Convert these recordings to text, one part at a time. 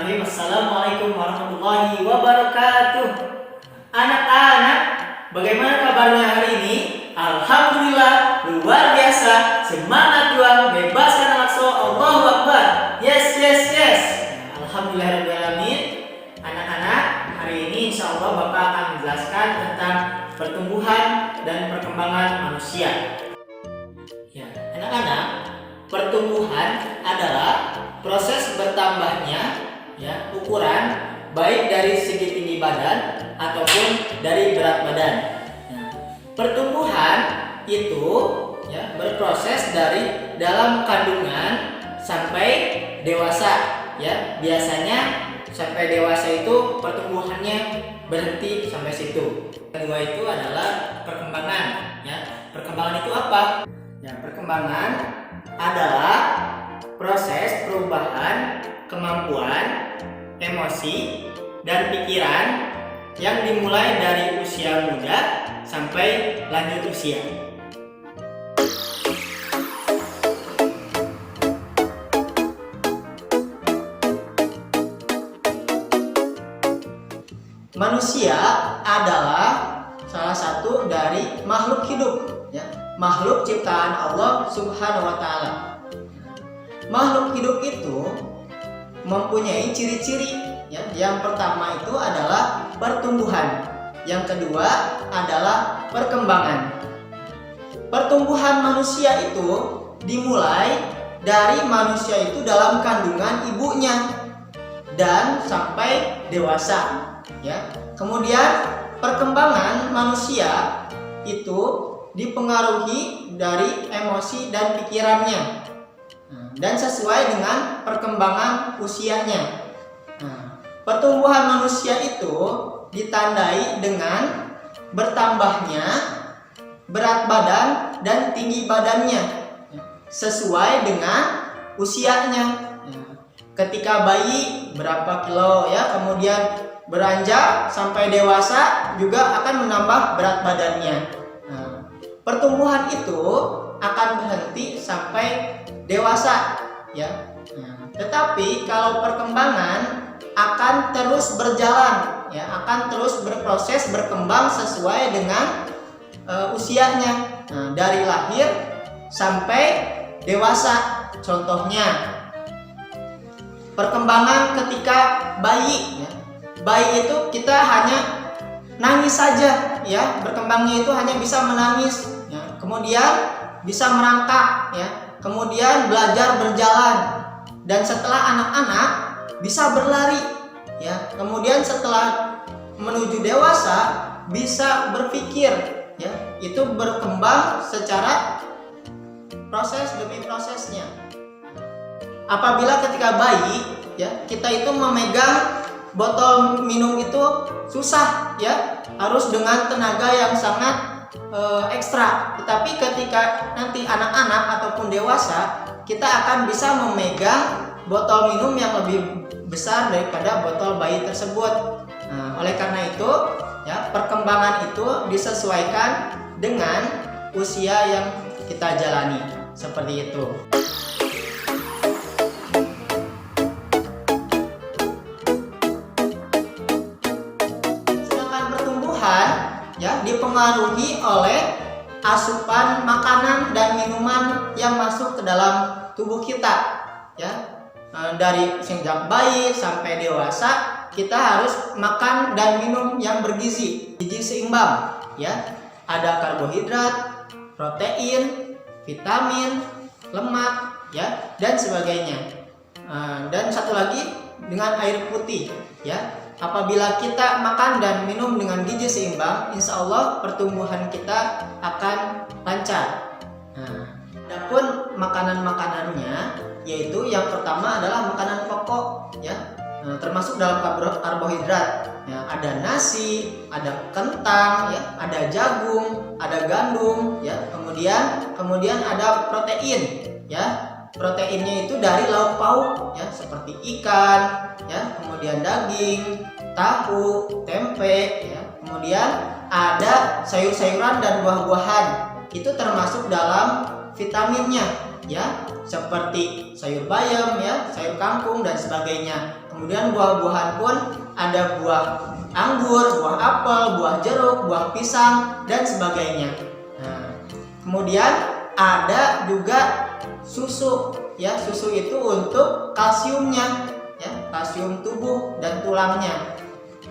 Bismillahirrahmanirrahim. Assalamualaikum warahmatullahi wabarakatuh. Anak-anak, bagaimana kabarnya hari ini? Alhamdulillah, luar biasa. Semangat juang, bebaskan Al-Aqsa, Allahu Akbar. Yes, yes, yes. Alhamdulillahirrahmanirrahim. Anak-anak, hari ini insya Allah Bapak akan menjelaskan tentang pertumbuhan dan perkembangan manusia. Ya, anak-anak, pertumbuhan adalah proses bertambahnya ukuran baik dari segi tinggi badan ataupun dari berat badan. Nah, pertumbuhan itu berproses dari dalam kandungan sampai dewasa. Biasanya sampai dewasa itu pertumbuhannya berhenti sampai situ. Kedua itu adalah perkembangan. Perkembangan itu apa? Perkembangan adalah proses perubahan kemampuan, emosi, dan pikiran yang dimulai dari usia muda sampai lanjut usia. Manusia adalah salah satu dari makhluk hidup, makhluk ciptaan Allah Subhanahu wa Ta'ala. Makhluk hidup itu mempunyai ciri-ciri. Yang pertama itu adalah pertumbuhan. Yang kedua adalah perkembangan. Pertumbuhan manusia itu dimulai dari manusia itu dalam kandungan ibunya dan sampai dewasa. Kemudian perkembangan manusia itu dipengaruhi dari emosi dan pikirannya, dan sesuai dengan perkembangan usianya. Pertumbuhan manusia itu ditandai dengan bertambahnya berat badan dan tinggi badannya sesuai dengan usianya. Ketika bayi berapa kilo, kemudian beranjak sampai dewasa juga akan menambah berat badannya. Pertumbuhan itu akan berhenti sampai dewasa, tetapi kalau perkembangan akan terus berjalan, akan terus berproses berkembang sesuai dengan usianya, dari lahir sampai dewasa. Contohnya perkembangan ketika bayi, bayi itu kita hanya nangis saja, berkembangnya itu hanya bisa menangis, kemudian bisa merangkak, kemudian belajar berjalan, dan setelah anak-anak bisa berlari, kemudian setelah menuju dewasa bisa berpikir, itu berkembang secara proses demi prosesnya. Apabila ketika bayi, kita itu memegang botol minum itu susah, harus dengan tenaga yang sangat ekstra. Tetapi ketika nanti anak-anak ataupun dewasa, kita akan bisa memegang botol minum yang lebih besar daripada botol bayi tersebut. Oleh karena itu, perkembangan itu disesuaikan dengan usia yang kita jalani. Seperti itu. Sedangkan pertumbuhan dipengaruhi oleh asupan makanan dan minuman yang masuk ke dalam tubuh kita. Dari sejak bayi sampai dewasa kita harus makan dan minum yang bergizi, gizi seimbang. Ada karbohidrat, protein, vitamin, lemak, dan sebagainya. Dan satu lagi dengan air putih. Apabila kita makan dan minum dengan gizi seimbang, insya Allah pertumbuhan kita akan lancar. Adapun makanan-makanannya, yaitu yang pertama adalah makanan pokok, termasuk dalam karbohidrat. Ada nasi, ada kentang, ada jagung, ada gandum, kemudian ada protein, proteinnya itu dari lauk pauk, seperti ikan, kemudian daging, tahu, tempe, kemudian ada sayur-sayuran dan buah-buahan. Itu termasuk dalam vitaminnya. ya, seperti sayur bayam ya, sayur kangkung dan sebagainya. Kemudian buah-buahan pun ada buah anggur, buah apel, buah jeruk, buah pisang dan sebagainya. Nah, kemudian ada juga susu ya, susu itu untuk kalsiumnya ya, kalsium tubuh dan tulangnya.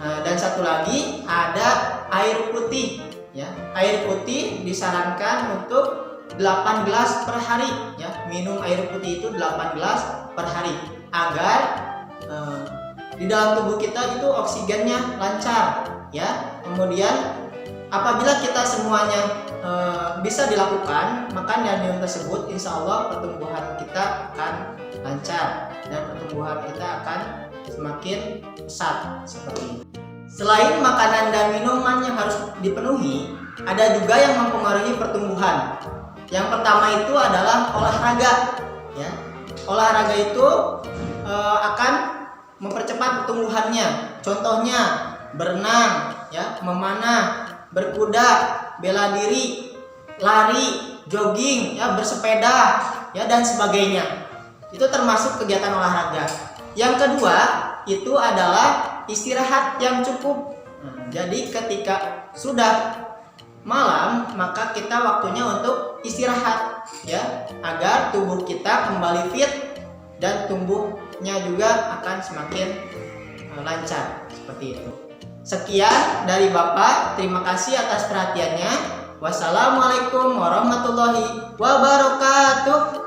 Nah, dan satu lagi ada air putih ya. Air putih disarankan untuk 8 gelas per hari ya. Minum air putih itu 8 gelas per hari agar di dalam tubuh kita itu oksigennya lancar ya. Kemudian apabila kita semuanya bisa dilakukan, maka niat tersebut insya Allah pertumbuhan kita akan lancar dan pertumbuhan kita akan semakin pesat seperti ini. Selain makanan dan minuman yang harus dipenuhi, ada juga yang mempengaruhi pertumbuhan. Yang pertama itu adalah olahraga ya. Olahraga itu akan mempercepat pertumbuhannya. Contohnya berenang ya, memanah, berkuda, bela diri, lari, jogging ya, bersepeda ya dan sebagainya. Itu termasuk kegiatan olahraga. Yang kedua itu adalah istirahat yang cukup. Jadi ketika sudah malam, maka kita waktunya untuk istirahat ya, agar tubuh kita kembali fit dan tumbuhnya juga akan semakin lancar seperti itu. Sekian dari Bapak, terima kasih atas perhatiannya. Wassalamualaikum warahmatullahi wabarakatuh.